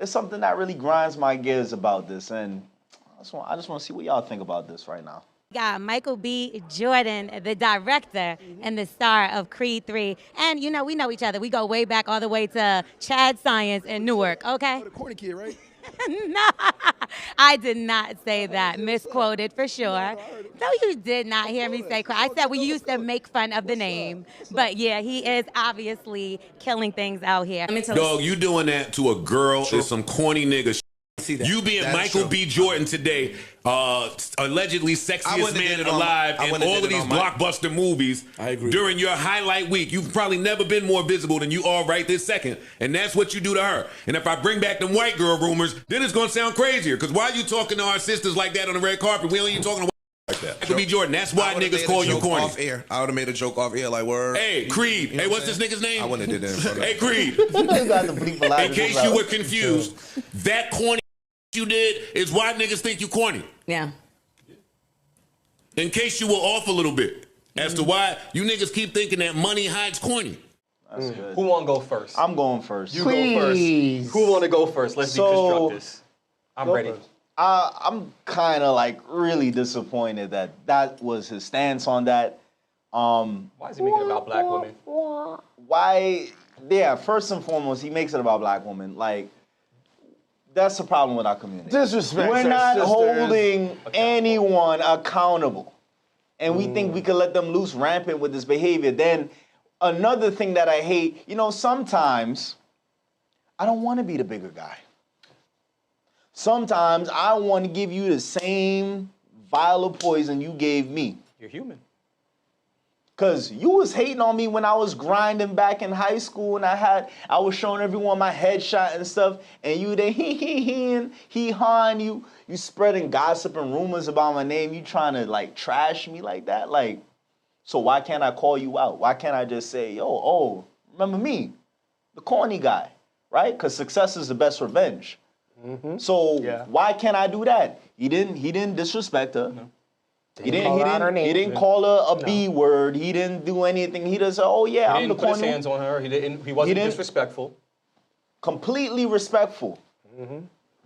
it's something that really grinds my gears about this, and I just want to see what y'all think about this right now. Got Michael B. Jordan, the director and the star of Creed 3. And, you know, we know each other. We go way back all the way to Chad Science in Newark, okay? Oh, the corny kid, right? No, I did not say that. Misquoted for sure. No, you did not hear me say. I said we used to make fun of the name. But yeah, he is obviously killing things out here. Dog, you doing that to a girl is some corny nigga shit. You being That's Michael true. B. Jordan today, allegedly sexiest man alive in all of these blockbuster movies. I agree. During your highlight week, you've probably never been more visible than you are right this second. And that's what you do to her. And if I bring back them white girl rumors, then it's going to sound crazier. Because why are you talking to our sisters like that on the red carpet? We ain't even talking to like that. Michael B. Jordan, that's why niggas call you corny. Off air. I would have made a joke off air like, word. Hey, Creed. Hey, what's this nigga's name? I wouldn't have did that in front of Hey, Creed. You got to bleep a lot In of case this you out. were confused, that corny you did is why niggas think you corny. Yeah. In case you were off a little bit as to why you niggas keep thinking that money hides corny. That's good. Who want to go first? I'm going first. You go first. Who want to go first? Let's deconstruct this. I'm ready. I'm kind of like really disappointed that that was his stance on that. Why is he making it about black women? Why? Yeah, first and foremost, he makes it about black women. Like, that's the problem with our community. Disrespect. We're not holding anyone accountable. And we think we can let them loose rampant with this behavior. Then another thing that I hate, you know, sometimes I don't want to be the bigger guy. Sometimes I want to give you the same vial of poison you gave me. You're human. Cause you was hating on me when I was grinding back in high school and I was showing everyone my headshot and stuff, and you there hawing, you spreading gossip and rumors about my name, you trying to like trash me like that. Like, so why can't I call you out? Why can't I just say, yo, remember me, the corny guy, right? Cause success is the best revenge. So why can't I do that? He didn't disrespect her. No. He didn't call her a B word. He didn't do anything. He just said, "Oh yeah, I'm the corny." He didn't put his hands on her. He wasn't disrespectful. Completely respectful.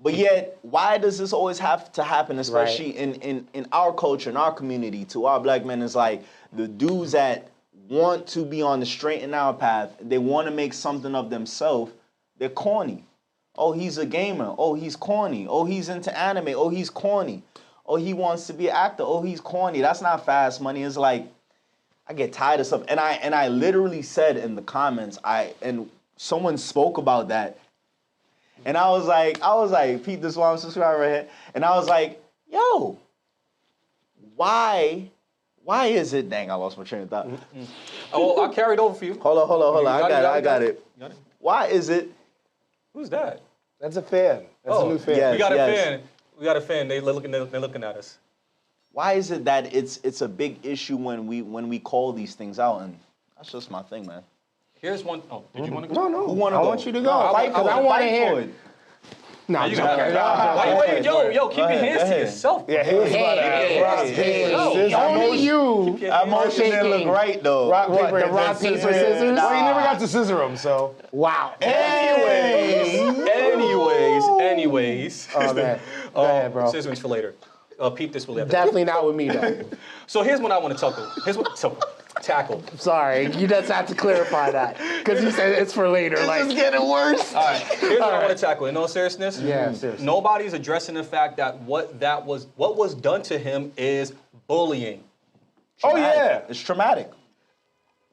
But yet, why does this always have to happen, especially in our culture, in our community, to our black men? It's like the dudes that want to be on the straight and narrow path, they want to make something of themselves, they're corny. Oh, he's a gamer. Oh, he's corny. Oh, he's into anime. Oh, he's corny. Oh, he wants to be an actor. Oh, he's corny. That's not fast money. It's like, I get tired of stuff. And I literally said in the comments, and someone spoke about that. And I was like, Pete, this is why I'm subscribing right here. And I was like, yo, why is it, dang, I lost my train of thought. Oh, I carried over for you. Hold on. I got it. Why is it? Who's that? That's a fan. That's a new fan. Yes, We got a fan. We got a fan. They're looking at us. Why is it that it's a big issue when we call these things out? And that's just my thing, man. Here's one. Oh, did you want to go? No. Who want to go? I want you to go. Fight for it. I want to Fight hear for it. it. No, You got wait, yo, keep your hands to yourself. Yeah, he was about to rock, paper, only you. Emotion didn't look right though. Rock, paper, scissors? Well, you never got to scissor them, so. Wow. Anyways. Oh, man. Go ahead, bro. Scissoring for later. Peep this will Definitely not with me, though. So here's what I want to tackle. Sorry, you just have to clarify that. Because you said it's for later. It's getting worse. All right, here's what I want to tackle. In all seriousness, seriously. Nobody's addressing the fact that what was done to him is bullying. Oh, yeah. It's traumatic.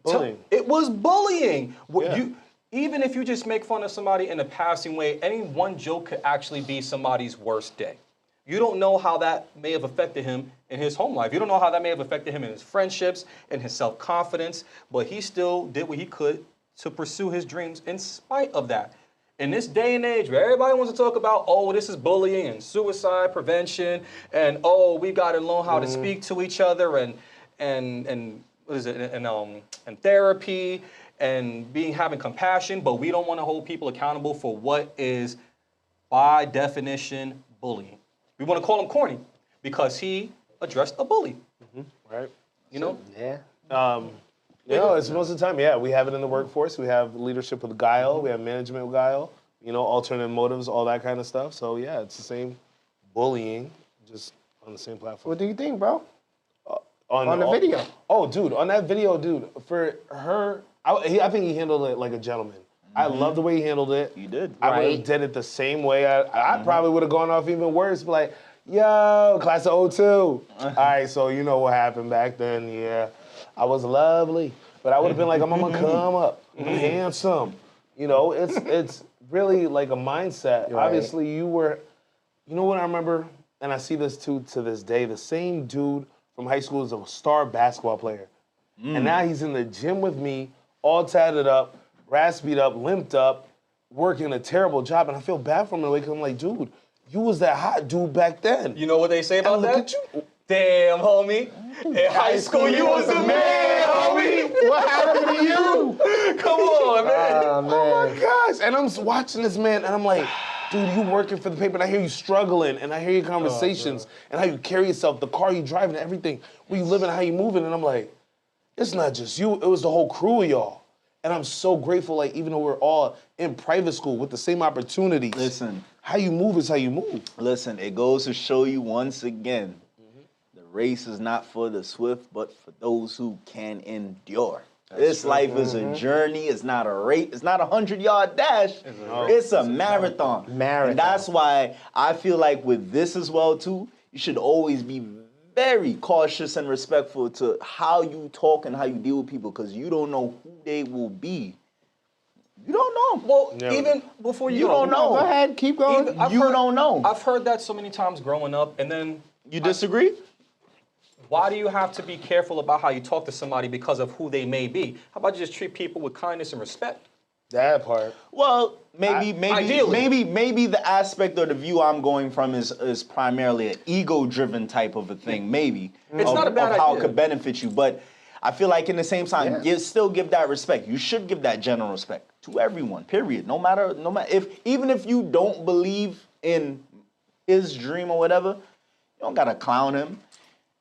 Bullying. It was bullying. Even if you just make fun of somebody in a passing way, any one joke could actually be somebody's worst day. You don't know how that may have affected him in his home life. You don't know how that may have affected him in his friendships and his self-confidence, but he still did what he could to pursue his dreams in spite of that. In this day and age where everybody wants to talk about, oh, this is bullying and suicide prevention, and oh, we got to learn how to speak to each other and what is it, and therapy and having compassion, but we don't want to hold people accountable for what is, by definition, bullying. We want to call him corny because he addressed a bully. Right. You know? Yeah. It's most of the time, we have it in the workforce. We have leadership with guile. We have management with guile. you know, alternate motives, all that kind of stuff. So yeah, it's the same bullying, just on the same platform. What do you think, bro? On the video? Oh, dude, on that video, dude, for her, I think he handled it like a gentleman. I love the way he handled it. You did. I would have did it the same way. I probably would have gone off even worse, like, yo, class of 02. All right, so you know what happened back then, yeah. I was lovely. But I would have been like, I'm on my come up. I'm handsome. You know, it's really like a mindset. Right. Obviously, you know what I remember? And I see this too to this day. The same dude from high school is a star basketball player. And now he's in the gym with me, all tatted up, raspied up, limped up, working a terrible job. And I feel bad for him in a way because I'm like, dude, you was that hot dude back then. You know what they say about And look that? at you. Damn, homie. In high school, you was the man, homie. What happened to you? Come on, man. Oh my gosh. And I'm watching this man and I'm like, dude, you working for the paper and I hear you struggling and I hear your conversations and how you carry yourself, the car you driving, everything, where you living, how you moving. And I'm like, it's not just you, it was the whole crew of y'all. And I'm so grateful, like, even though we're all in private school with the same opportunities. Listen. How you move is how you move. Listen, it goes to show you once again, the race is not for the swift, but for those who can endure. This life is a journey. It's not a race. It's not a 100-yard dash. It's a marathon. And that's why I feel like with this as well, too, you should always be very cautious and respectful to how you talk and how you deal with people because you don't know who they will be. You don't know. Well, even before you don't know. Go ahead, keep going. Don't know. I've heard that so many times growing up, and then... You disagree? Why do you have to be careful about how you talk to somebody because of who they may be? How about you just treat people with kindness and respect? That part. Well, maybe ideally. the aspect or the view I'm going from is primarily an ego-driven type of a thing. Maybe It's not a bad of how it idea. could benefit you, but I feel like in the same time, you still give that respect. You should give that general respect to everyone. Period. No matter even if you don't believe in his dream or whatever, you don't gotta clown him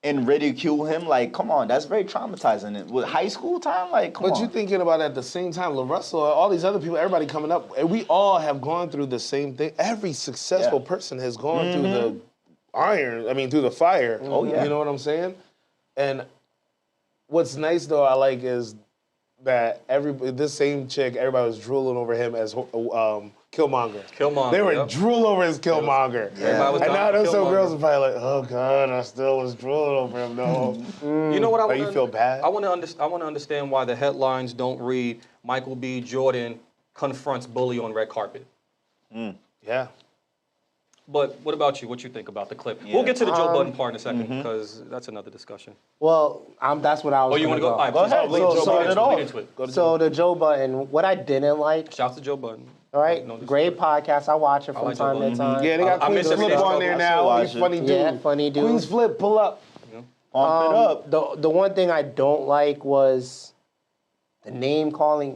and ridicule him. Like, come on, that's very traumatizing. And with high school time, like, come on. But you're thinking about at the same time, LaRussell, all these other people, everybody coming up, and we all have gone through the same thing. Every successful person has gone through through the fire. Oh, yeah. You know what I'm saying? And what's nice, though, I like is that this same chick, everybody was drooling over him as Killmonger. Killmonger, They were yep. drooling over his Killmonger. Everybody was And now dying there's for some Killmonger. girls are probably like, oh, God, I still was drooling over him, though. You know what I Like, want you feel bad? I want to understand why the headlines don't read Michael B. Jordan confronts bully on red carpet. Yeah. But what about you? What you think about the clip? Yeah. We'll get to the Joe Budden part in a second because that's another discussion. Well, that's what I was Oh, you going want to to go? All right, Go ahead. please, So Joe start Budden, it off. lead into it. So the Joe Budden, what I didn't like, Shouts to Joe Budden. all right, No great podcast. I watch it from like Joe time to Budden. time. Yeah, they got I Queen's miss every Flip day. on there I now. still watch He's it. funny dude. Yeah, funny dude. Queen's Flip, pull up. Pump it up. The one thing I don't like was the name calling.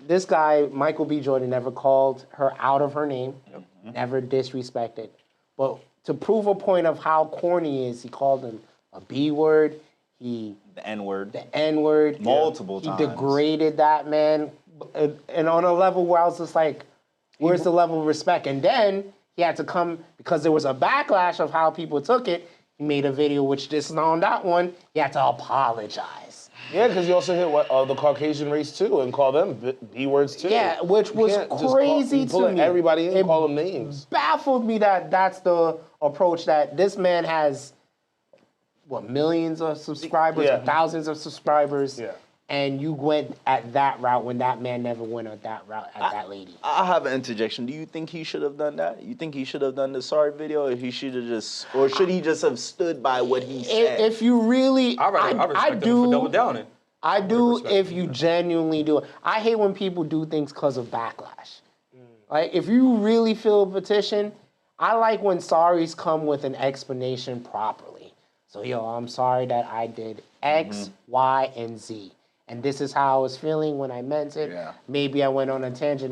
This guy, Michael B. Jordan, never called her out of her name, never disrespected. But to prove a point of how corny he is, he called him a B word. The N-word. The N word. Multiple times. He degraded that man, and on a level where I was just like, where's the level of respect? And then he had to come because there was a backlash of how people took it. He made a video which just on that one, he had to apologize. Yeah, because you also hit the Caucasian race too and call them B words too. Yeah, which You was can't just crazy pull to me. everybody in It and call them names. baffled me that that's the approach that this man has, millions of subscribers, Yeah. thousands of subscribers, Yeah. and you went at that route when that man never went at that route at that lady. I have an interjection. Do you think he should have done that? You think he should have done the sorry video, or should he just have stood by what he said? If you really, I respect him for double downing. I do if you genuinely do it. I hate when people do things because of backlash. Like, if you really feel a petition, I like when sorries come with an explanation properly. So, I'm sorry that I did X, Y, and Z. And this is how I was feeling when I meant it. Yeah. Maybe I went on a tangent.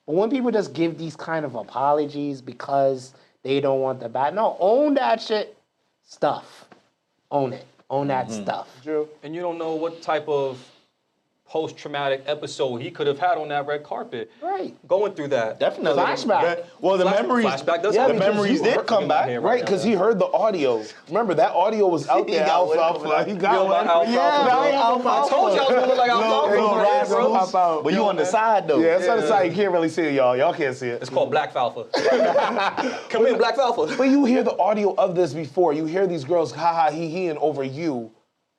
But when people just give these kind of apologies because they don't want the bad, no, own that shit stuff. Own it. Own that stuff. True. And you don't know what type of post-traumatic episode he could have had on that red carpet. Right. Going through that. Definitely. Flashback. Well, the memories. Flashback does Yeah, the happen. memories did come back. Right, because he heard the audio. Remember, that audio was out He there. got one Alfalfa. coming out. He got Yo, one. Alfalfa. I told you I was gonna look like Alfalfa. No, Right, razzles bro. pop out. But you on the side though. Yeah, it's on the side. You can't really see it, y'all. Y'all can't see it. It's called Black Falfa. Come in, Black Falfa. But you hear the audio of this before. You hear these girls ha he-ing over you.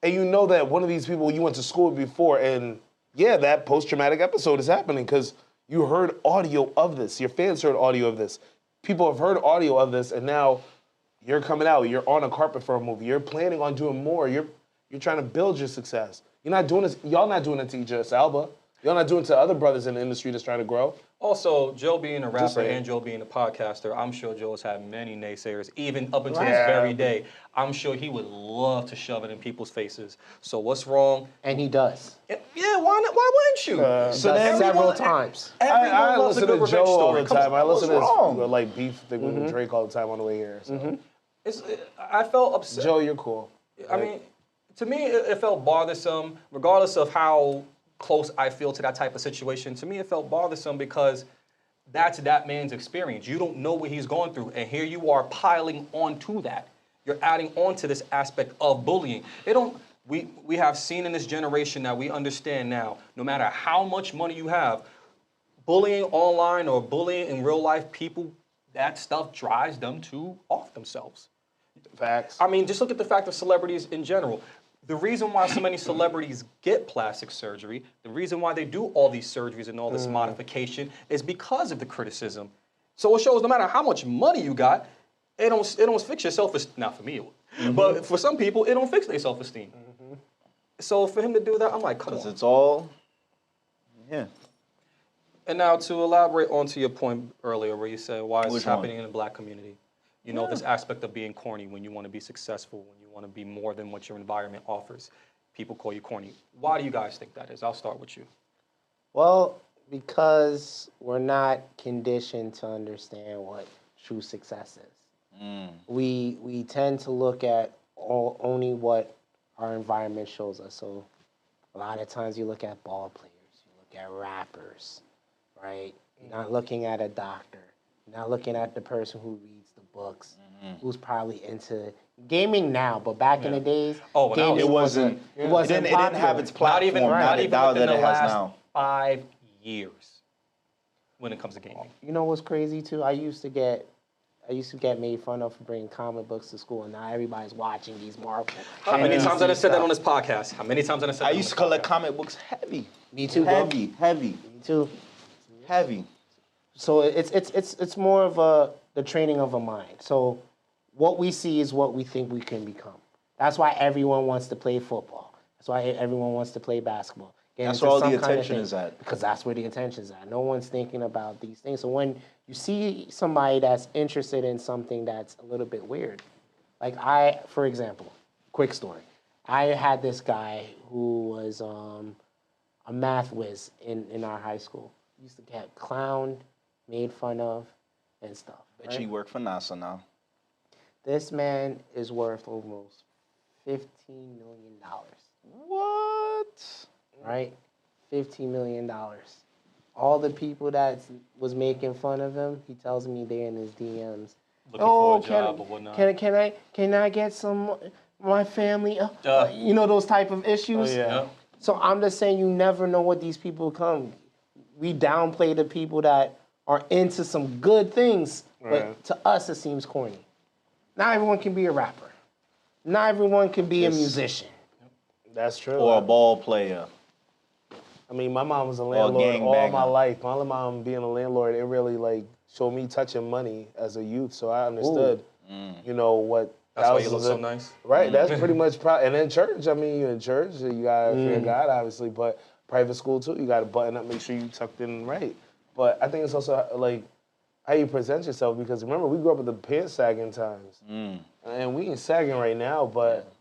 And you know that one of these people you went to school with before. And yeah, that post-traumatic episode is happening because you heard audio of this. Your fans heard audio of this. People have heard audio of this. And now you're coming out. You're on a carpet for a movie. You're planning on doing more. You're trying to build your success. You're not doing this. Y'all not doing it to Idris Elba. Y'all not doing it to other brothers in the industry that's trying to grow. Also, Joe being a rapper saying. and Joe being a podcaster, I'm sure Joe has had many naysayers, even up until this very day. I'm sure he would love to shove it in people's faces. So what's wrong? And he does. Yeah, why not? Why wouldn't you? So then several everyone- times. I loves a listen to good Joe revenge all story. the Come time. on, I listen to what's wrong? his like beef thing with Drake all the time on the way here. So. I felt upset. Joe, you're cool. I mean, to me, it felt bothersome, regardless of how close I feel to that type of situation. To me, it felt bothersome because that's that man's experience. You don't know what he's going through, and here you are piling onto that. You're adding on to this aspect of bullying. We have seen in this generation that we understand now, no matter how much money you have, bullying online or bullying in real life, people, that stuff drives them to off themselves. Facts. I mean, just look at the fact of celebrities in general. The reason why so many celebrities get plastic surgery, the reason why they do all these surgeries and all this modification is because of the criticism. So it shows no matter how much money you got, it don't fix your self-esteem. Not for me, it would. But for some people, it don't fix their self-esteem. So for him to do that, I'm like, come on. It's all, yeah. And now to elaborate onto your point earlier where you said, why is this Which one? happening in the black community? You know, this aspect of being corny when you want to be successful, when you want to be more than what your environment offers. People call you corny. Why do you guys think that is? I'll start with you. Well, because we're not conditioned to understand what true success is. We tend to look at only what our environment shows us. So a lot of times you look at ball players, you look at rappers, right? You're not looking at a doctor. You're not looking at the person who reads the books, who's probably into gaming now, but back in the days, Oh, well, now gaming It wasn't. it wasn't It didn't have popular. its platform Not even now within that the it has last now. 5 years when it comes to gaming. You know what's crazy too? I used to get made fun of for bringing comic books to school, and now everybody's watching these Marvel. How many times have I said that on this podcast? How many times have I said that I on used to this collect podcast? comic books heavy. Me too, bro. Heavy. Me too. Heavy. So it's more of the training of a mind. So what we see is what we think we can become. That's why everyone wants to play football. That's why everyone wants to play basketball. Get That's into where all some the kind of attention thing, is at. because that's where the attention is at. No one's thinking about these things. So when you see somebody that's interested in something that's a little bit weird, like for example, quick story. I had this guy who was a math whiz in our high school. He used to get clowned, made fun of, and stuff. Bet you work for NASA now. This man is worth almost $15 million. What? Right? $15 million. All the people that was making fun of him, he tells me they're in his DMs. Looking for a job or whatnot. Can I get some, my family, you know, those type of issues? Yeah. So I'm just saying you never know what these people come. We downplay the people that are into some good things, but to us it seems corny. Not everyone can be a rapper. Not everyone can be a musician. That's true. Or a ball player. I mean, my mom was a landlord all gangbanger. my life. My mom being a landlord, it really like showed me touching money as a youth. So I understood, you know, what. That's why you look thousands so of- nice. Right. That's pretty much. And then church. I mean, you're in church. You gotta fear God, obviously, but private school too. You gotta button up, make sure you tucked in right. But I think it's also like how you present yourself, because remember we grew up with the pants sagging times, and we ain't sagging right now. But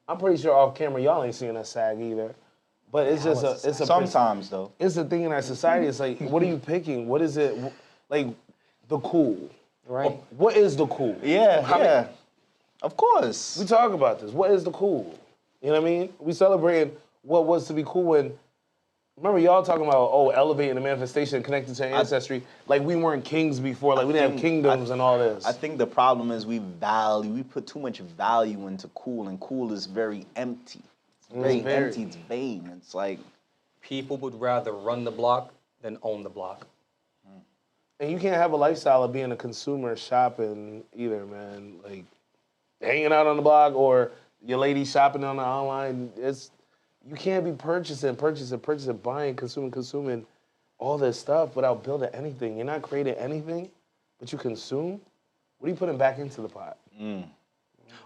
I'm pretty sure off camera y'all ain't seeing us sag either. But it's just it's a Sometimes though. it's the thing in our society. It's like, what are you picking? What is it like? The cool, Right. What is the cool? Yeah. Of course. We talk about this. What is the cool? You know what I mean? We celebrating what was to be cool when Remember y'all talking about, elevating the manifestation connected to ancestry. Like we weren't kings before, like we didn't have kingdoms and all this. I think the problem is we put too much value into cool, and cool is very empty. It's very empty, it's vain. It's like... People would rather run the block than own the block. And you can't have a lifestyle of being a consumer shopping either, man. Like hanging out on the block or your lady shopping on the online. You can't be purchasing, buying, consuming all this stuff without building anything. You're not creating anything, but you consume. What are you putting back into the pot?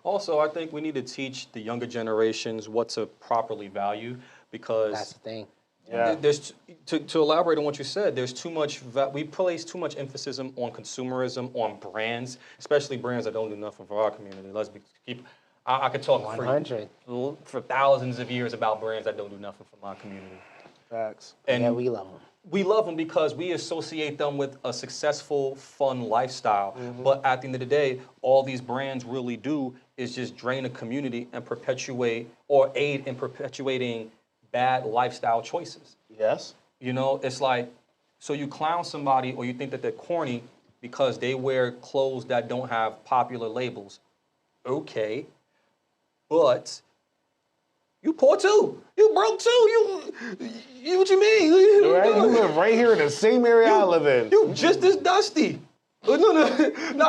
Also, I think we need to teach the younger generations what to properly value, because That's the thing. Yeah. there's to elaborate on what you said. There's too much. We place too much emphasis on consumerism, on brands, especially brands that don't do nothing for our community. I could talk 100. for thousands of years about brands that don't do nothing for my community. Facts. And Yeah, we love them. we love them because we associate them with a successful, fun lifestyle. But at the end of the day, all these brands really do is just drain a community and perpetuate or aid in perpetuating bad lifestyle choices. Yes. You know, it's like, so you clown somebody or you think that they're corny because they wear clothes that don't have popular labels. Okay, but you poor too. You broke too. You what you mean? Right? You live right here in the same area I live in. You just as dusty. No,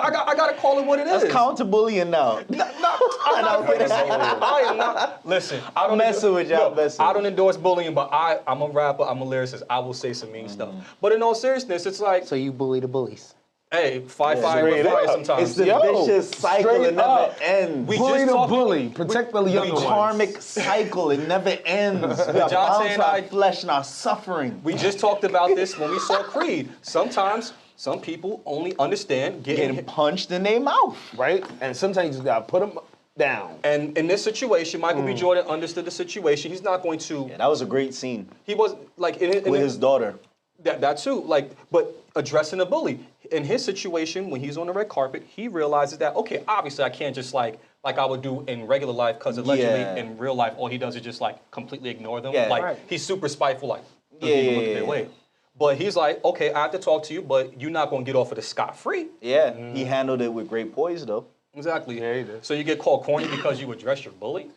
I gotta call it what it is. That's counter-bullying now. I'm not afraid to say it. I am not. Listen, I don't messing with you, I'm messing I with don't endorse bullying, but I'm a rapper. I'm a lyricist. I will say some mean stuff. But in all seriousness, it's like, So you bully the bullies. hey, fire with fire sometimes. It's the vicious cycle. It straight never up. ends. We Bully just the talked- bully. Protect the younger The ones. karmic cycle. It never ends. We are Dajonte bound and to our I- flesh and our suffering. We just talked about this when we saw Creed. Sometimes some people only understand getting Getting punched in their mouth. Right? And sometimes you just gotta put them down. And in this situation, Michael B. Jordan understood the situation. He's not going to. Yeah, that was a great scene He was like with his daughter. that too. Like, but addressing the bully in his situation when he's on the red carpet, he realizes that okay, obviously I can't just like I would do in regular life because allegedly Yeah. in real life all he does is just like completely ignore them. Yeah. Like Right. he's super spiteful. Like doesn't even look their way. But he's like, okay, I have to talk to you, but you're not gonna get off of this scot-free. Yeah, he handled it with great poise though. Exactly. Yeah, he did. So you get called corny because you address your bully?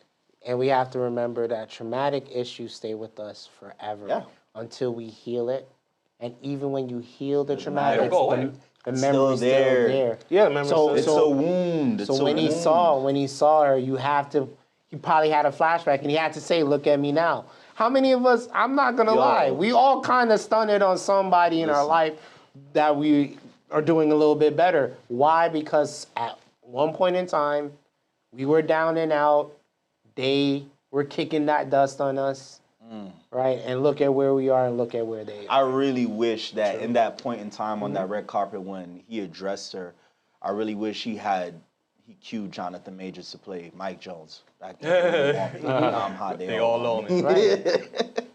And we have to remember that traumatic issues stay with us forever Yeah. until we heal it. And even when you heal the traumatic, It'll go away. the It's memory's still still there. there. Yeah, remember. So- It's a wound. It's So a when he wound. saw her, he probably had a flashback and he had to say, look at me now. How many of us, I'm not gonna lie, we all kind of stunted on somebody in our life that we are doing a little bit better. Why? Because at one point in time, we were down and out. They were kicking that dust on us, right? And look at where we are and look at where they are. I really wish that in that point in time on that red carpet when he addressed her, I really wish he cued Jonathan Majors to play Mike Jones back then. I'm hot. They all on it. Right.